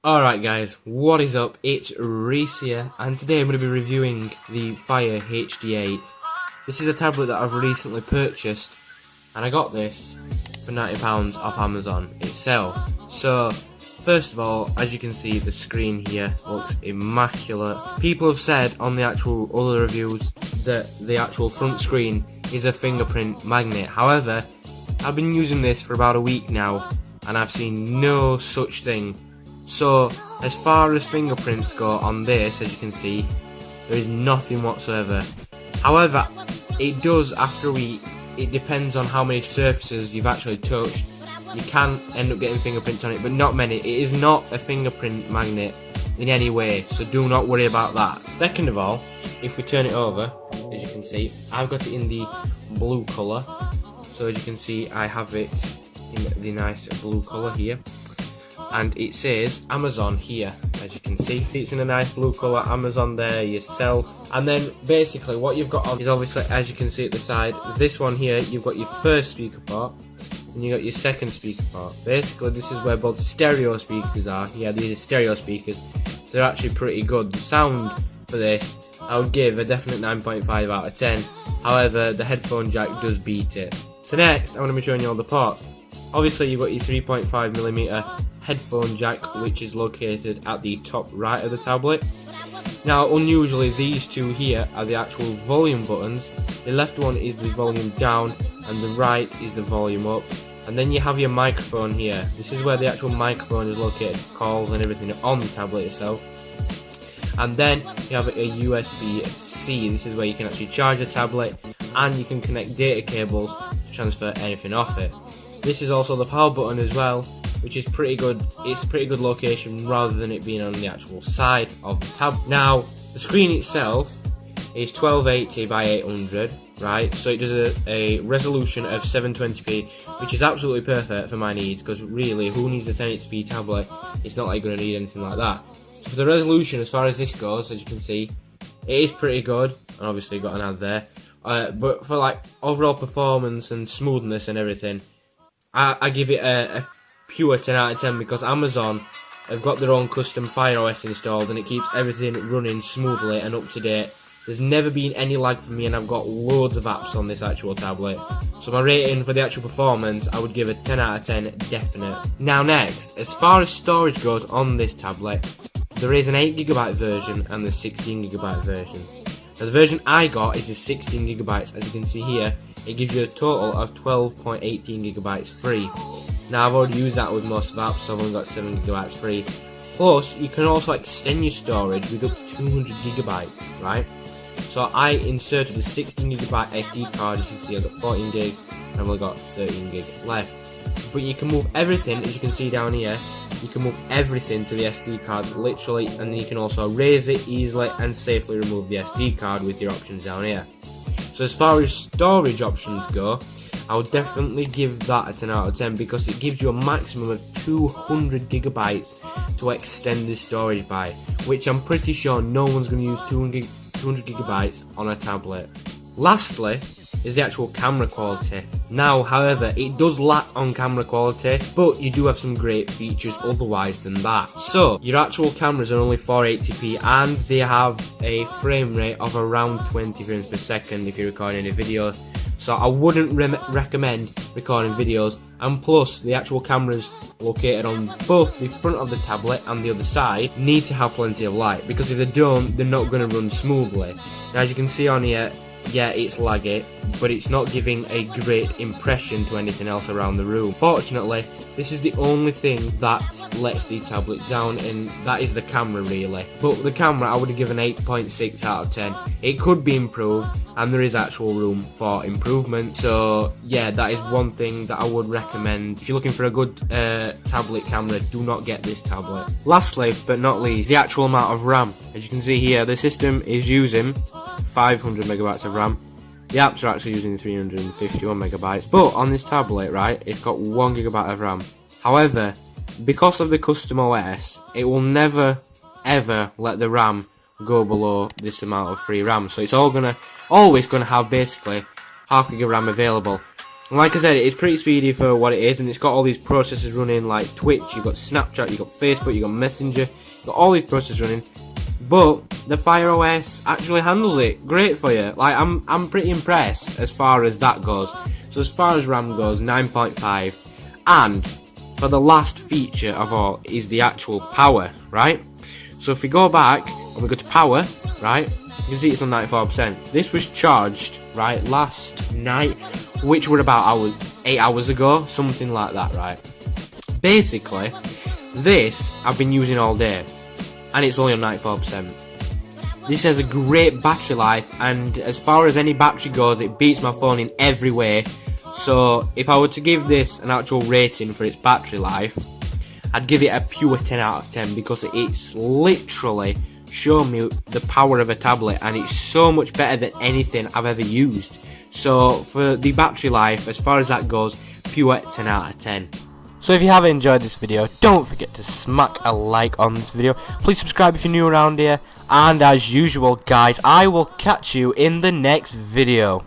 Alright guys, what is up? It's Reese here, and today I'm going to be reviewing the Fire HD8. This is a tablet that I've recently purchased, and I got this for £90 off Amazon itself. So, first of all, as you can see, the screen here looks immaculate. People have said on the actual other reviews that the actual front screen is a fingerprint magnet. However, I've been using this for about a week now, and I've seen no such thing. So, as far as fingerprints go on this, as you can see, there is nothing whatsoever. However, it does after a week. It depends on how many surfaces you've actually touched. You can end up getting fingerprints on it, but not many. It is not a fingerprint magnet in any way, so do not worry about that. Second of all, if we turn it over, as you can see, I've got it in the blue colour. So as you can see, I have it in the nice blue colour here. And it says Amazon here, as you can see. It's in a nice blue colour, Amazon there yourself. And then basically what you've got on is obviously, as you can see at the side, this one here, you've got your first speaker port, and you've got your second speaker port. Basically this is where both stereo speakers are. Yeah, these are stereo speakers, so they're actually pretty good. The sound for this, I would give a definite 9.5 out of 10. However, the headphone jack does beat it. So next, I'm going to be showing you all the ports. Obviously you've got your 3.5mm headphone jack, which is located at the top right of the tablet. Now unusually these two here are the actual volume buttons. The left one is the volume down and the right is the volume up. And then you have your microphone here. This is where the actual microphone is located for calls and everything on the tablet itself. And then you have a USB-C. This is where you can actually charge the tablet, and you can connect data cables to transfer anything off it. This is also the power button as well, which is pretty good. It's a pretty good location rather than it being on the actual side of the tab. Now, the screen itself is 1280 by 800, right? So it does a resolution of 720p, which is absolutely perfect for my needs, because really, who needs a 1080p tablet? It's not like you're going to need anything like that. So for the resolution, as far as this goes, as you can see, it is pretty good, and obviously got an ad there. But for like overall performance and smoothness and everything, I give it a pure 10 out of 10, because Amazon have got their own custom Fire OS installed, and it keeps everything running smoothly and up to date. There's never been any lag for me, and I've got loads of apps on this actual tablet. So my rating for the actual performance, I would give a 10 out of 10 definite. Now next, as far as storage goes on this tablet, there is an 8GB version and the 16GB version. Now the version I got is the 16GB. As you can see here, it gives you a total of 12.18GB free. Now I've already used that with most of the apps, so I've only got 7GB free. Plus, you can also extend your storage with up to 200GB, right? So I inserted a 16GB SD card. As you can see, I've got 14GB, and I've only got 13GB left. But you can move everything, as you can see down here, you can move everything to the SD card, literally, and then you can also erase it easily and safely remove the SD card with your options down here. So as far as storage options go, I would definitely give that a 10 out of 10, because it gives you a maximum of 200GB to extend the storage by, which I'm pretty sure no one's going to use 200GB on a tablet. Lastly is the actual camera quality. Now, however, it does lack on camera quality, but you do have some great features otherwise than that. So, your actual cameras are only 480p, and they have a frame rate of around 20 frames per second if you're recording any videos. So I wouldn't recommend recording videos, and plus the actual cameras located on both the front of the tablet and the other side need to have plenty of light, because if they don't, they're not going to run smoothly. Now as you can see on here, yeah, it's laggy, but it's not giving a great impression to anything else around the room. Fortunately, this is the only thing that lets the tablet down, and that is the camera really. But the camera, I would have given 8.6 out of 10. It could be improved, and there is actual room for improvement. So yeah, that is one thing that I would recommend. If you're looking for a good tablet camera, do not get this tablet. Lastly, but not least, the actual amount of RAM. As you can see here, the system is using 500MB of RAM. The apps are actually using 351MB, but on this tablet, right, it's got 1GB of RAM. However, because of the custom OS, it will never ever let the RAM go below this amount of free RAM. So it's always gonna have basically half gig of RAM available. And like I said, it's pretty speedy for what it is, and it's got all these processes running like Twitch, you've got Snapchat, you've got Facebook, you've got Messenger, you've got all these processes running. But the Fire OS actually handles it great for you. Like I'm pretty impressed as far as that goes. So as far as RAM goes, 9.5, and for the last feature of all is the actual power, right? So if we go back and we go to power, right, you can see it's on 94%. This was charged, right, last night, which were about 8 hours ago, something like that, right? Basically, this I've been using all day, and it's only on 94%. This has a great battery life, and as far as any battery goes, it beats my phone in every way. So if I were to give this an actual rating for its battery life, I'd give it a pure 10 out of 10, because it's literally shown me the power of a tablet, and it's so much better than anything I've ever used. So for the battery life, as far as that goes, pure 10 out of 10. So if you have enjoyed this video, don't forget to smack a like on this video. Please subscribe if you're new around here, and as usual guys, I will catch you in the next video.